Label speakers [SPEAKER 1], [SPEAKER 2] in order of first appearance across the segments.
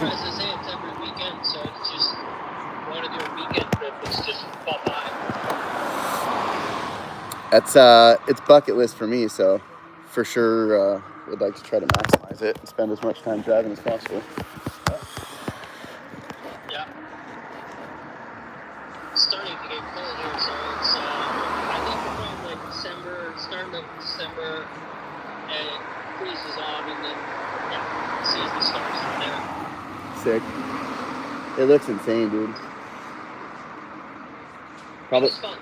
[SPEAKER 1] as I say, it's every weekend, so it's just want to do a weekend trip. It's just pop by.
[SPEAKER 2] That's it's bucket list for me, so for sure would like to try to maximize it and spend as much time driving as possible.
[SPEAKER 1] Yeah. It's starting to get cold here, so it's I think from like December, starting of December, and it freezes on, and then the season starts from there.
[SPEAKER 2] Sick. It looks insane, dude. Probably.
[SPEAKER 1] It's fun.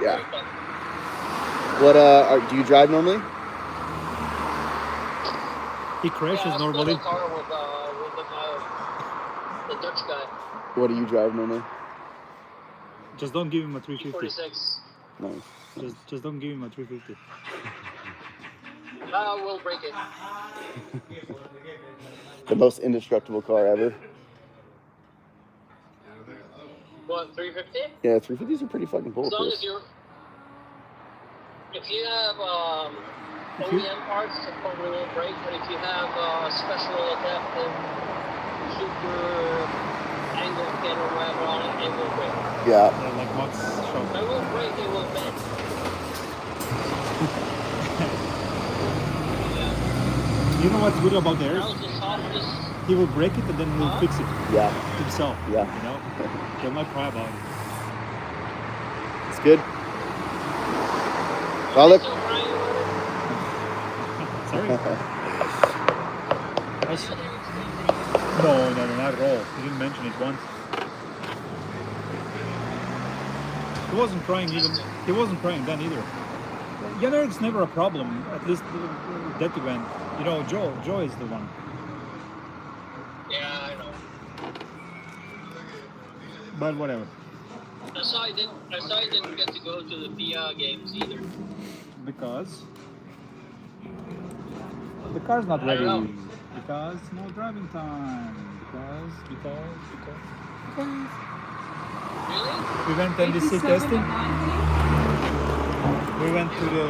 [SPEAKER 2] Yeah.
[SPEAKER 1] Very fun.
[SPEAKER 2] What do you drive normally?
[SPEAKER 3] He crashes
[SPEAKER 1] Yeah,
[SPEAKER 3] normally.
[SPEAKER 1] I split a car with the Dutch guy.
[SPEAKER 2] What do you drive normally?
[SPEAKER 3] Just don't give him a 350.
[SPEAKER 1] 46.
[SPEAKER 2] Nice.
[SPEAKER 3] Just don't give him a 350.
[SPEAKER 1] We'll break it.
[SPEAKER 2] The most indestructible car ever.
[SPEAKER 1] What, 350?
[SPEAKER 2] Yeah, 350s are pretty fucking
[SPEAKER 1] As long
[SPEAKER 2] bulletproof.
[SPEAKER 1] as if you have OEM parts, it probably won't break, but if you have special adaptive super angle pin or whatever on it, it will break.
[SPEAKER 2] Yeah.
[SPEAKER 3] Like Max shop.
[SPEAKER 1] It won't break, it will bend.
[SPEAKER 3] You know what's good about theirs?
[SPEAKER 1] How's the softest?
[SPEAKER 3] He will break it and then he'll fix it
[SPEAKER 2] Yeah.
[SPEAKER 3] himself.
[SPEAKER 2] Yeah.
[SPEAKER 3] You know? They might cry about it.
[SPEAKER 2] It's good. Well, look.
[SPEAKER 3] Sorry? No, not at all. He didn't mention it once. He wasn't crying even. He wasn't crying then either. Jan-Erik's never a problem. At least that event. You know, Joe is the one.
[SPEAKER 1] Yeah, I know.
[SPEAKER 3] But whatever.
[SPEAKER 1] I saw I didn't get to go to the PIA games either.
[SPEAKER 3] Because the car's not ready. Because no driving time. Because.
[SPEAKER 1] Really?
[SPEAKER 3] We went NDC testing. We went to the.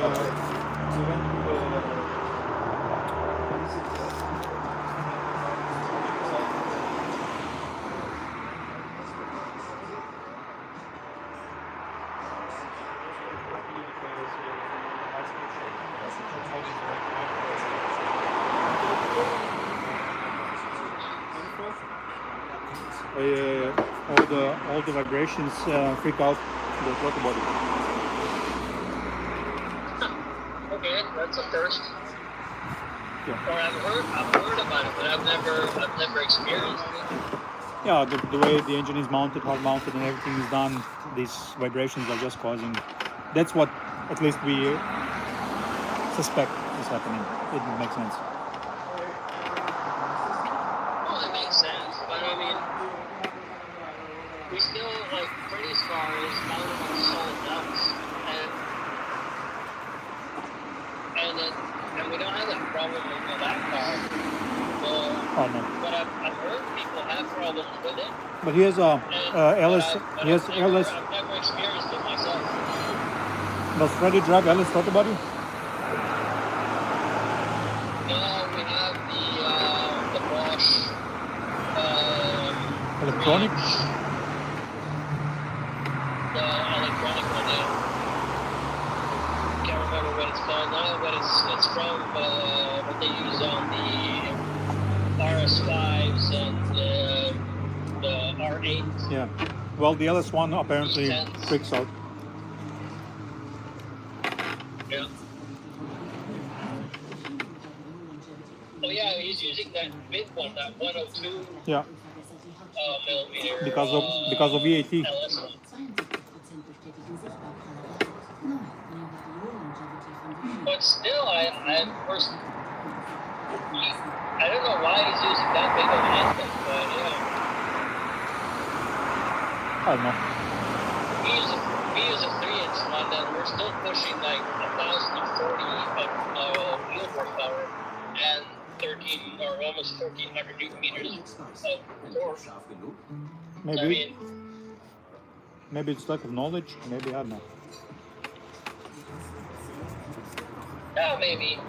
[SPEAKER 3] All the vibrations freak out the throttle body.
[SPEAKER 1] Okay, that's a first.
[SPEAKER 3] Yeah.
[SPEAKER 1] Or I've heard about it, but I've never experienced it.
[SPEAKER 3] Yeah, the way the engine is mounted, hard mounted, and everything is done, these vibrations are just causing. That's what at least we suspect is happening. It makes sense.
[SPEAKER 1] Well, it makes sense, but I mean, we still, like, Freddy's car is mounted on solid nuts, and we don't have that problem with that car. Well,
[SPEAKER 3] Oh no.
[SPEAKER 1] but I've heard people have problems with it.
[SPEAKER 3] But he has LS. He has LS.
[SPEAKER 1] I've never experienced it myself.
[SPEAKER 3] Does Freddy drive LS throttle body?
[SPEAKER 1] No, we have the Bosch
[SPEAKER 3] Electronic?
[SPEAKER 1] The electronic one, yeah. Can't remember what it's called now, but it's from what they use on the RS5s and the R8s.
[SPEAKER 3] Yeah. Well, the LS1 apparently freaks out.
[SPEAKER 1] Yeah. Oh yeah, he's using that big one, that 102
[SPEAKER 3] Yeah.
[SPEAKER 1] millimeter.
[SPEAKER 3] Because of VAT.
[SPEAKER 1] LS one. But still, I don't know why he's using that big of an engine, but yeah.
[SPEAKER 3] I don't know.
[SPEAKER 1] We use a 3-inch one, and we're still pushing like 1,040 wheel horsepower and 13 or almost 1,400 newton meters of torque.
[SPEAKER 3] Maybe.
[SPEAKER 1] I mean,
[SPEAKER 3] Maybe it's lack of knowledge. Maybe I don't know.
[SPEAKER 1] yeah, maybe.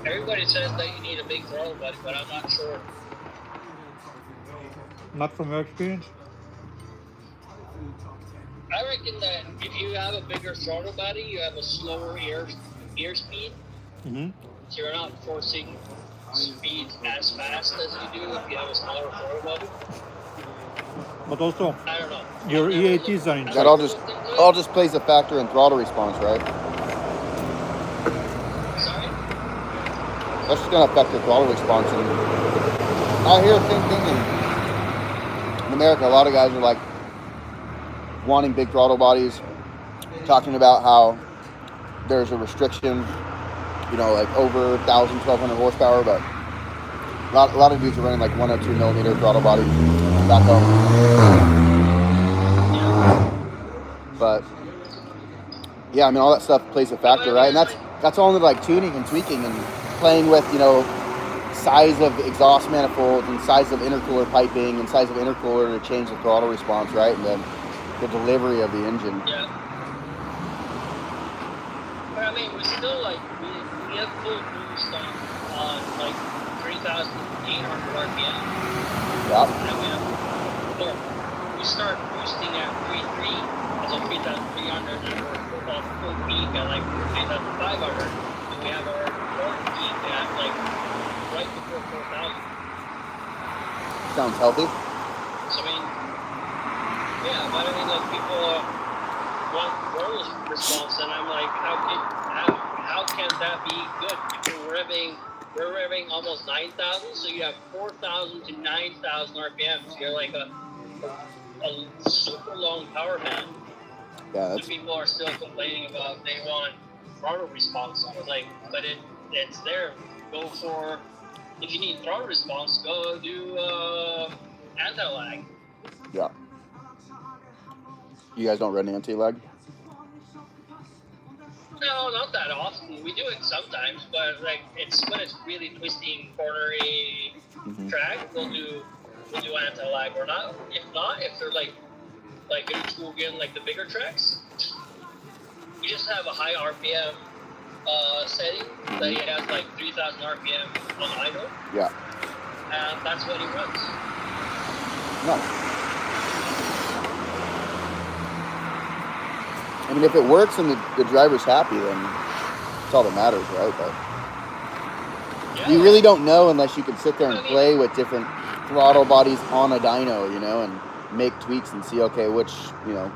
[SPEAKER 1] Everybody says that you need a big throttle body, but I'm not sure.
[SPEAKER 3] Not from your experience?
[SPEAKER 1] I reckon that if you have a bigger throttle body, you have a slower air speed,
[SPEAKER 3] Mm-hmm.
[SPEAKER 1] so you're not forcing speed as fast as you do if you have a smaller throttle body.
[SPEAKER 3] But also,
[SPEAKER 1] I don't know.
[SPEAKER 3] your
[SPEAKER 1] I've never
[SPEAKER 3] EATs are in
[SPEAKER 2] That
[SPEAKER 3] check.
[SPEAKER 2] all just plays a factor in throttle response, right?
[SPEAKER 1] Sorry?
[SPEAKER 2] That's just gonna affect your throttle response. And I hear the same thing in America. A lot of guys are like wanting big throttle bodies, talking about how there's a restriction, you know, like over 1,000, 1,200 horsepower, but a lot of dudes are running like 102 millimeter throttle bodies back home. But yeah, I mean, all that stuff plays a factor, right? And that's only like tuning and tweaking and playing with, you know, size of exhaust manifolds and size of intercooler piping and size of intercooler to change the throttle response, right? And then the delivery of the engine.
[SPEAKER 1] Yeah. But I mean, we're still like, we have full boost on like 3,800 RPM.
[SPEAKER 2] Yeah.
[SPEAKER 1] And we start boosting at 3.3, so 3,300, and we're off full peak at like 3,500, and we have our fourth peak at like right before 4,000.
[SPEAKER 2] Sounds healthy.
[SPEAKER 1] So I mean, yeah, but I mean, like people want throttle response, and I'm like, how can that be good? If we're revving almost 9,000, so you have 4,000 to 9,000 RPMs. You're like a super long power band.
[SPEAKER 2] Yeah,
[SPEAKER 1] And people are still complaining about they want throttle response. I was like, but it's there. Go for, if you need throttle response, go do anti-lag.
[SPEAKER 2] yeah. You guys don't run anti-lag?
[SPEAKER 1] No, not that often. We do it sometimes, but like it's when it's really twisting, cornery track, we'll do anti-lag or not. If not, if they're like in Nurburgring, like the bigger tracks, you just have a high RPM setting that he has like 3,000 RPM on idle.
[SPEAKER 2] Yeah.
[SPEAKER 1] And that's what he runs.
[SPEAKER 2] No. I mean, if it works and the driver's happy, then that's all that matters, right? But
[SPEAKER 1] Yeah.
[SPEAKER 2] you really don't know unless you can sit there and play with different throttle bodies on a dyno, you know, and make tweaks and see, okay, which, you know,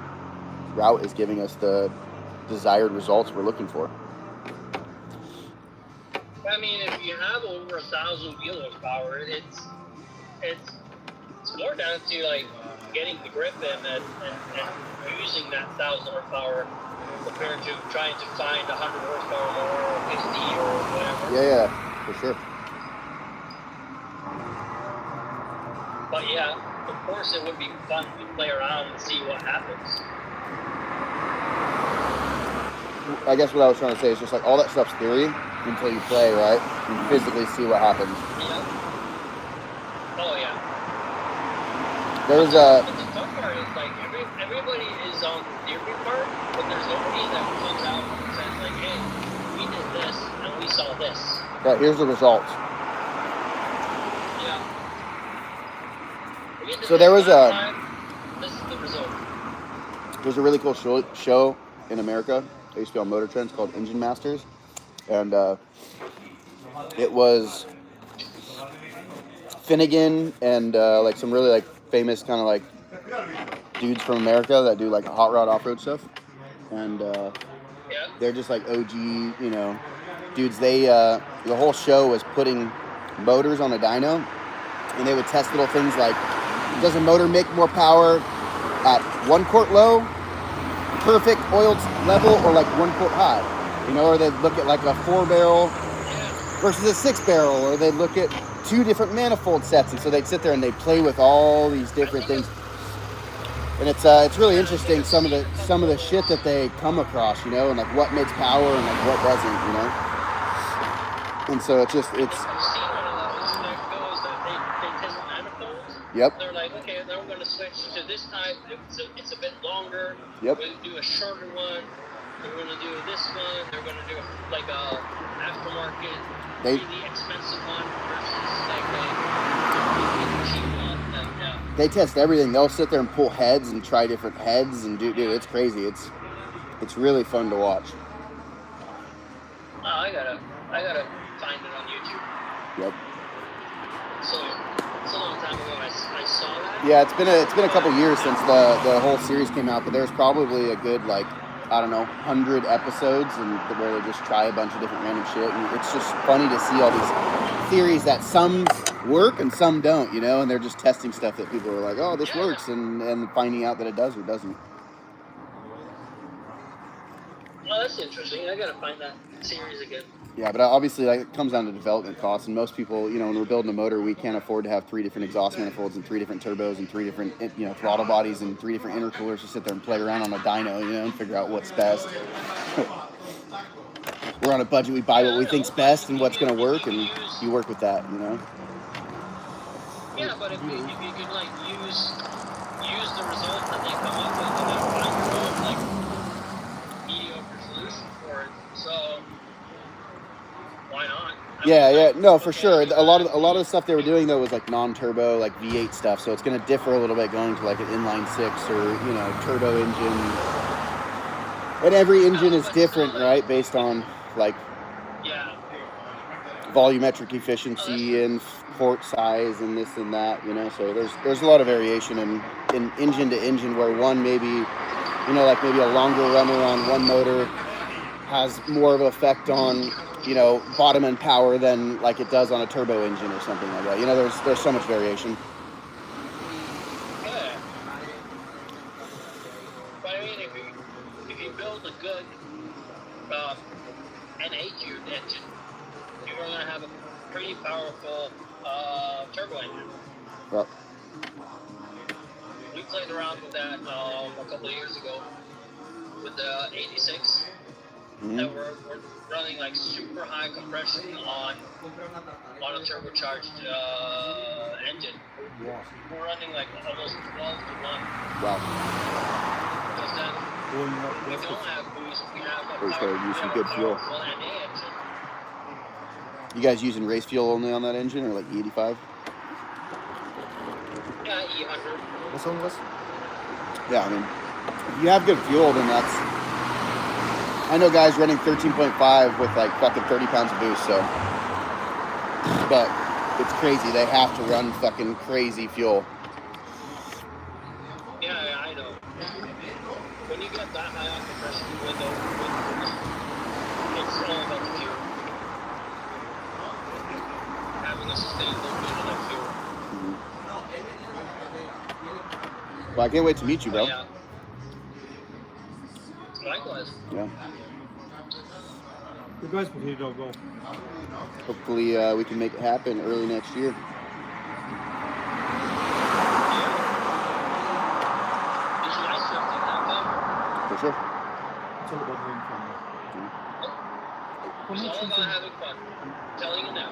[SPEAKER 2] route is giving us the desired results we're looking for.
[SPEAKER 1] I mean, if you have over 1,000 wheel horsepower, it's more down to like getting the grip in and using that 1,000 horsepower compared to trying to find 100 horsepower more or 50 or whatever.
[SPEAKER 2] Yeah, for sure.
[SPEAKER 1] But yeah, of course it would be fun to play around and see what happens.
[SPEAKER 2] I guess what I was trying to say is just like all that stuff's theory until you play, right? And physically see what happens.
[SPEAKER 1] Yeah. Oh yeah.
[SPEAKER 2] There's
[SPEAKER 1] But the fun part is like everybody is on the theory part, but there's nobody that comes out and says like, hey, we did this and we saw this.
[SPEAKER 2] Right, here's the results.
[SPEAKER 1] Yeah. We did
[SPEAKER 2] So
[SPEAKER 1] this
[SPEAKER 2] there was
[SPEAKER 1] last time, this is the result.
[SPEAKER 2] There's a really cool show in America. I used to be on Motor Trends called Engine Masters, and it was Finnegan and like some really like famous kind of like dudes from America that do like hot rod off-road stuff, and they're just like OG, you know, dudes. They the whole show was putting motors on a dyno, and they would test little things like, does a motor make more power at 1 quart low, perfect oiled level, or like 1 quart high? You know, or they'd look at like a 4-barrel versus a 6-barrel, or they'd look at 2 different manifold sets, and so they'd sit there and they'd play with all these different things. And it's really interesting some of the shit that they come across, you know, and like what makes power and like what doesn't, you know. And so it's just
[SPEAKER 1] I've seen one of those that goes that they test manifolds.
[SPEAKER 2] Yep.
[SPEAKER 1] They're like, okay, now we're going to switch to this type. It's a bit longer.
[SPEAKER 2] Yep.
[SPEAKER 1] We're going to do a shorter one. We're going to do this one. They're going to do like a aftermarket, really expensive one versus like a really cheap one. And,
[SPEAKER 2] they test everything. They'll sit there and pull heads and try different heads and dude, it's crazy. It's really fun to watch.
[SPEAKER 1] Oh, I gotta find it on YouTube.
[SPEAKER 2] Yep.
[SPEAKER 1] So it's a long time ago I saw that.
[SPEAKER 2] Yeah, it's been a couple years since the whole series came out, but there's probably a good like, I don't know, 100 episodes and where they just try a bunch of different random shit, and it's just funny to see all these theories that some work and some don't, you know, and they're just testing stuff that people are like, oh, this works, and finding out that it does or doesn't.
[SPEAKER 1] Well, that's interesting. I gotta find that series again.
[SPEAKER 2] Yeah, but obviously, like, it comes down to development costs, and most people, you know, when we're building a motor, we can't afford to have 3 different exhaust manifolds and 3 different turbos and 3 different, you know, throttle bodies and 3 different intercoolers to sit there and play around on a dyno, you know, and figure out what's best. We're on a budget. We buy what we think's best and what's going to work, and you work with that, you know.
[SPEAKER 1] Yeah, but if you could like use the results that they come up with and then find your own like mediocre solution for it, so why not?
[SPEAKER 2] Yeah, no, for sure. A lot of the stuff they were doing though was like non-turbo, like V8 stuff. So it's going to differ a little bit going to like an inline 6 or, you know, turbo engine. And every engine is different, right? Based on like volumetric efficiency and port size and this and that, you know. So there's a lot of variation in engine to engine, where one maybe, you know, like maybe a longer runner on one motor has more of an effect on, you know, bottom end power than like it does on a turbo engine or something like that. You know, there's so much variation.
[SPEAKER 1] Yeah. But I mean, if you build a good N8 engine, you're going to have a pretty powerful turbo engine.
[SPEAKER 2] Well,
[SPEAKER 1] We played around with that a couple of years ago with the 86. That we're running like super high compression on a turbocharged engine. We're running like almost 12 to 1.
[SPEAKER 2] wow.
[SPEAKER 1] Because then we don't have boost, we have a
[SPEAKER 2] using good fuel.
[SPEAKER 1] powerful NA engine.
[SPEAKER 2] You guys using race fuel only on that engine, or like E85?
[SPEAKER 1] Yeah, E100.
[SPEAKER 2] What's on this? Yeah, I mean, if you have good fuel, then that's... I know guys running 13.5 with like fucking 30 pounds of boost, so... But it's crazy. They have to run fucking crazy fuel.
[SPEAKER 1] Yeah, I know. When you get that high on compression with it's all about the fuel. Having a sustainable bit of fuel.
[SPEAKER 2] Well, I can't wait to meet you, bro.
[SPEAKER 1] Yeah. Likewise.
[SPEAKER 2] Yeah.
[SPEAKER 3] You guys will go.
[SPEAKER 2] Hopefully we can make it happen early next year. For sure.
[SPEAKER 3] It's all about having fun.
[SPEAKER 1] It's all about having fun. I'm telling you now.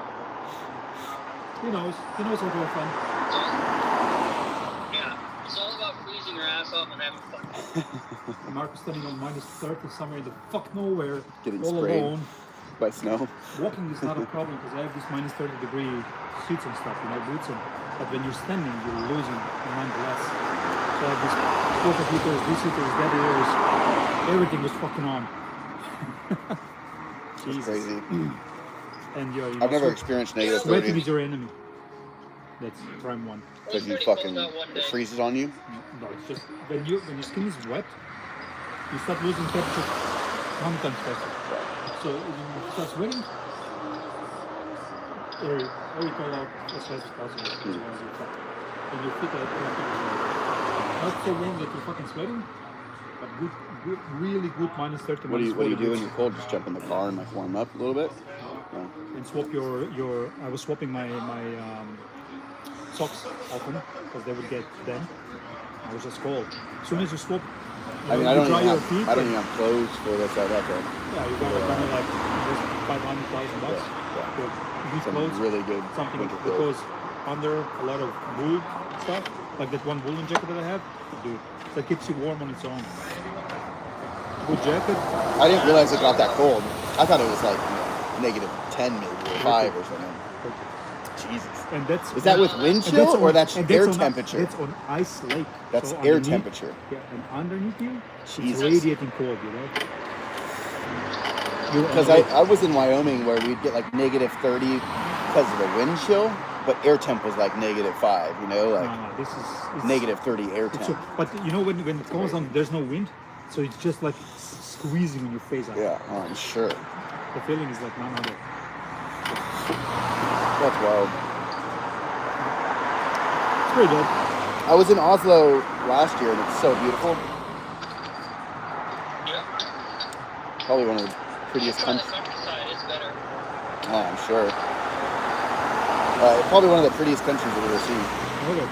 [SPEAKER 3] He knows how to have fun.
[SPEAKER 1] Yeah, it's all about freezing your ass off and having fun.
[SPEAKER 3] Marcus standing on minus 30 somewhere in the fuck nowhere,
[SPEAKER 2] Getting
[SPEAKER 3] all
[SPEAKER 2] sprayed
[SPEAKER 3] alone.
[SPEAKER 2] by snow.
[SPEAKER 3] Walking is not a problem because I have these minus 30 degree suits and stuff, you know, boots on. But when you're standing, you're losing nonetheless. So I have these water heaters, these heaters, that ears, everything was fucking on.
[SPEAKER 2] It's crazy.
[SPEAKER 3] And you know,
[SPEAKER 2] I've never experienced negative
[SPEAKER 3] sweating
[SPEAKER 2] 30.
[SPEAKER 3] is your enemy. That's prime one.
[SPEAKER 2] Because you fucking, it freezes on you?
[SPEAKER 3] No, it's just when your skin is wet, you start losing temperature 1 times faster. So if you start sweating, every call out as fast as possible. And you fit out not so warm that you're fucking sweating, but good, really good minus 30.
[SPEAKER 2] What do you do when you're cold? Just jump in the car and like warm up a little bit? Yeah.
[SPEAKER 3] And swap your I was swapping my socks often because they would get damp. I was just cold. As soon as you swap,
[SPEAKER 2] I mean, I don't even have clothes for this. I'd have to.
[SPEAKER 3] Yeah, you got to like $500,000.
[SPEAKER 2] Yeah.
[SPEAKER 3] These
[SPEAKER 2] Some
[SPEAKER 3] clothes,
[SPEAKER 2] really good
[SPEAKER 3] something
[SPEAKER 2] winter
[SPEAKER 3] that
[SPEAKER 2] clothes.
[SPEAKER 3] goes under a lot of wool stuff, like that one woolen jacket that I have, dude, that keeps you warm on its own. Good jacket.
[SPEAKER 2] I didn't realize it got that cold. I thought it was like, you know, -10 maybe, or 5 or something. Jesus.
[SPEAKER 3] And that's
[SPEAKER 2] Is that with wind
[SPEAKER 3] and
[SPEAKER 2] chill or that's
[SPEAKER 3] and
[SPEAKER 2] air
[SPEAKER 3] on,
[SPEAKER 2] temperature?
[SPEAKER 3] That's on ice lake.
[SPEAKER 2] That's
[SPEAKER 3] So
[SPEAKER 2] air
[SPEAKER 3] underneath-
[SPEAKER 2] temperature.
[SPEAKER 3] Yeah, and underneath you,
[SPEAKER 2] Jesus.
[SPEAKER 3] it's radiating cold. You know.
[SPEAKER 2] Because I was in Wyoming where we'd get like -30 because of the wind chill, but air temp was like -5. You know, like
[SPEAKER 3] No, this is it's,
[SPEAKER 2] -30 air
[SPEAKER 3] it's
[SPEAKER 2] temp.
[SPEAKER 3] but you know when it goes on, there's no wind, so it's just like squeezing on your face.
[SPEAKER 2] Yeah, oh, I'm sure.
[SPEAKER 3] The feeling is like none other.
[SPEAKER 2] That's wild.
[SPEAKER 3] It's pretty good.
[SPEAKER 2] I was in Oslo last year and it's so beautiful.
[SPEAKER 1] Yeah.
[SPEAKER 2] Probably one of the prettiest
[SPEAKER 1] On the
[SPEAKER 2] countries.
[SPEAKER 1] countryside, it's better.
[SPEAKER 2] Oh, I'm sure. Probably one of the prettiest countries I've ever seen.
[SPEAKER 3] Norway.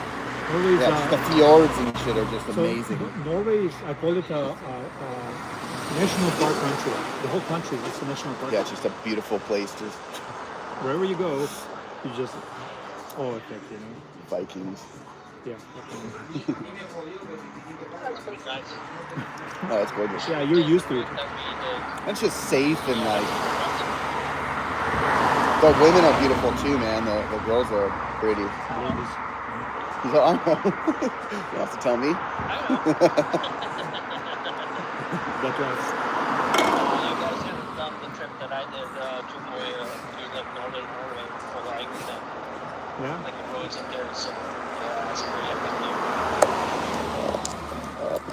[SPEAKER 3] Norway is,
[SPEAKER 2] Yeah, just the fjords and shit are just amazing.
[SPEAKER 3] Norway is, I call it a national park country. The whole country is just a national park.
[SPEAKER 2] Yeah, it's just a beautiful place. Just
[SPEAKER 3] Wherever you go, you just effect, you know.
[SPEAKER 2] Vikings.
[SPEAKER 3] Yeah.
[SPEAKER 1] That's pretty nice.
[SPEAKER 2] Oh, it's gorgeous.
[SPEAKER 3] Yeah, you're used to it.
[SPEAKER 2] It's just safe and like the women are beautiful too, man. The girls are pretty.
[SPEAKER 3] Ladies.
[SPEAKER 2] He's like, I know. You have to tell me.
[SPEAKER 1] I know.
[SPEAKER 3] That was.
[SPEAKER 1] You guys haven't done the trip that I did to like northern Norway for like
[SPEAKER 3] Yeah.
[SPEAKER 1] like the roads up there. So yeah, it's pretty epic.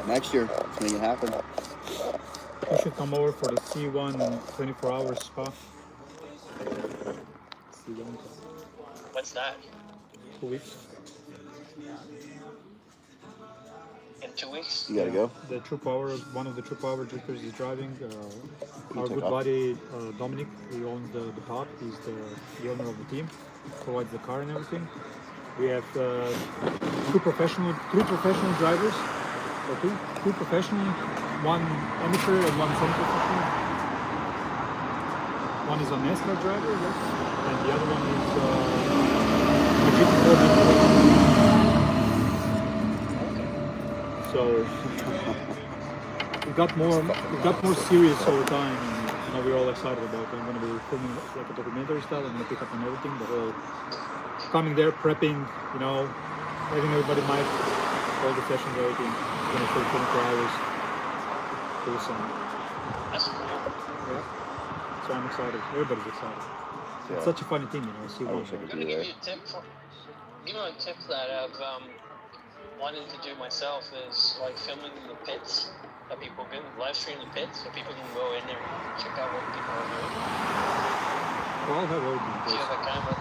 [SPEAKER 2] Next year, let's make it happen.
[SPEAKER 3] You should come over for the C1 24 hours spa. C1.
[SPEAKER 1] What's that?
[SPEAKER 3] 2 weeks.
[SPEAKER 1] In 2 weeks?
[SPEAKER 2] You gotta go.
[SPEAKER 3] The True Power, one of the True Power drifters is driving. Our
[SPEAKER 2] take
[SPEAKER 3] good
[SPEAKER 2] off.
[SPEAKER 3] buddy Dominic, he owns the pub. He's the owner of the team. Provides the car and everything. We have two professional drivers. So two professional, one amateur and one semi-professional. One is a NASCAR driver, yes, and the other one is a GT4 So we got more serious over time, and you know, we're all excited about it. I'm going to be filming like a documentary style. I'm going to pick up on everything, the whole coming there, prepping, you know, having everybody mic, all the sessions, everything. It's going to take 24 hours. Awesome.
[SPEAKER 1] That's cool.
[SPEAKER 3] Yeah. So I'm excited. Everybody's excited.
[SPEAKER 2] Yeah.
[SPEAKER 3] It's such a funny thing, you know. See
[SPEAKER 2] I wish I
[SPEAKER 1] I'm
[SPEAKER 2] could
[SPEAKER 1] gonna
[SPEAKER 2] be
[SPEAKER 1] give
[SPEAKER 2] there.
[SPEAKER 1] you a tip a tip that I've wanted to do myself is like filming the pits that people can live stream the pits so people can go in there and check out what people are doing.
[SPEAKER 3] Well, I'll have everything.
[SPEAKER 1] Do you have a camera?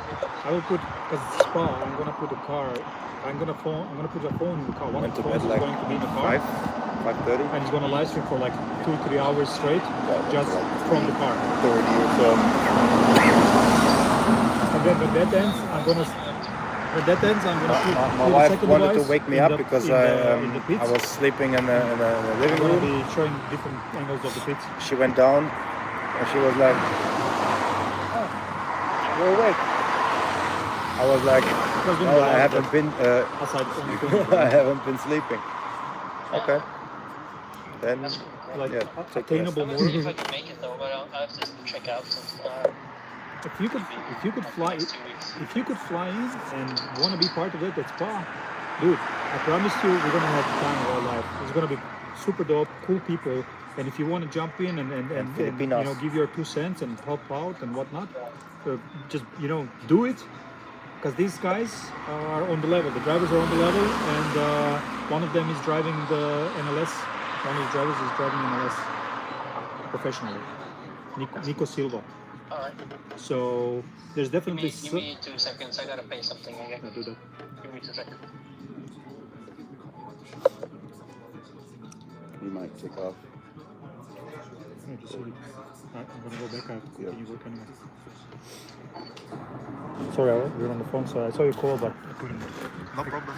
[SPEAKER 3] I will put, because it's spa, I'm gonna put a car. I'm gonna put a phone in the car. One of
[SPEAKER 4] Went
[SPEAKER 3] the
[SPEAKER 4] to
[SPEAKER 3] phones
[SPEAKER 4] bed
[SPEAKER 3] is
[SPEAKER 4] like
[SPEAKER 3] going to be in the car,
[SPEAKER 4] 5:30.
[SPEAKER 3] and he's gonna live stream for like 2-3 hours straight,
[SPEAKER 2] Yeah,
[SPEAKER 3] just
[SPEAKER 2] like
[SPEAKER 3] from the car.
[SPEAKER 2] 30 or so.
[SPEAKER 3] And then when that ends, I'm gonna put
[SPEAKER 4] My
[SPEAKER 3] the
[SPEAKER 4] wife
[SPEAKER 3] second
[SPEAKER 4] wanted to
[SPEAKER 3] device
[SPEAKER 4] wake me
[SPEAKER 3] in
[SPEAKER 4] up
[SPEAKER 3] the-
[SPEAKER 4] because
[SPEAKER 3] in the pits.
[SPEAKER 4] I was sleeping in the
[SPEAKER 3] I'm
[SPEAKER 4] living
[SPEAKER 3] gonna
[SPEAKER 4] room.
[SPEAKER 3] be showing different angles of the pits.
[SPEAKER 4] She went down and she was like, "Oh, you're awake." I was like,
[SPEAKER 3] Because when
[SPEAKER 4] "No,
[SPEAKER 3] we
[SPEAKER 4] I
[SPEAKER 3] arrived
[SPEAKER 4] haven't been.
[SPEAKER 3] aside from
[SPEAKER 4] I haven't been sleeping." Okay. Then
[SPEAKER 1] That's cool.
[SPEAKER 3] like
[SPEAKER 4] Yeah, take
[SPEAKER 3] attainable
[SPEAKER 1] I'm
[SPEAKER 3] more.
[SPEAKER 1] gonna see if I can make it though, but I'll have to check out some
[SPEAKER 3] If you could fly,
[SPEAKER 1] next 2 weeks.
[SPEAKER 3] if you could fly in and want to be part of it, that's spa, dude. I promise you, we're gonna have the time of our life. It's gonna be super dope, cool people, and if you want to jump in and you
[SPEAKER 4] Filipinos.
[SPEAKER 3] know, give your 2 cents and help out and whatnot, just do it, because these guys are on the level. The drivers are on the level, and one of them is driving the NLS. One of the drivers is driving NLS professionally, Nico Silva.
[SPEAKER 1] All right.
[SPEAKER 3] So there's definitely
[SPEAKER 1] Give me 2 seconds. I gotta pay something again.
[SPEAKER 3] I'll do that.
[SPEAKER 1] Give me 2 seconds.
[SPEAKER 2] You might take off.
[SPEAKER 3] Yeah, just hold it. Alright, I'm gonna go back. I have to continue work anyway. Sorry, we were on the phone, so I saw your call, but I couldn't.
[SPEAKER 4] no problem.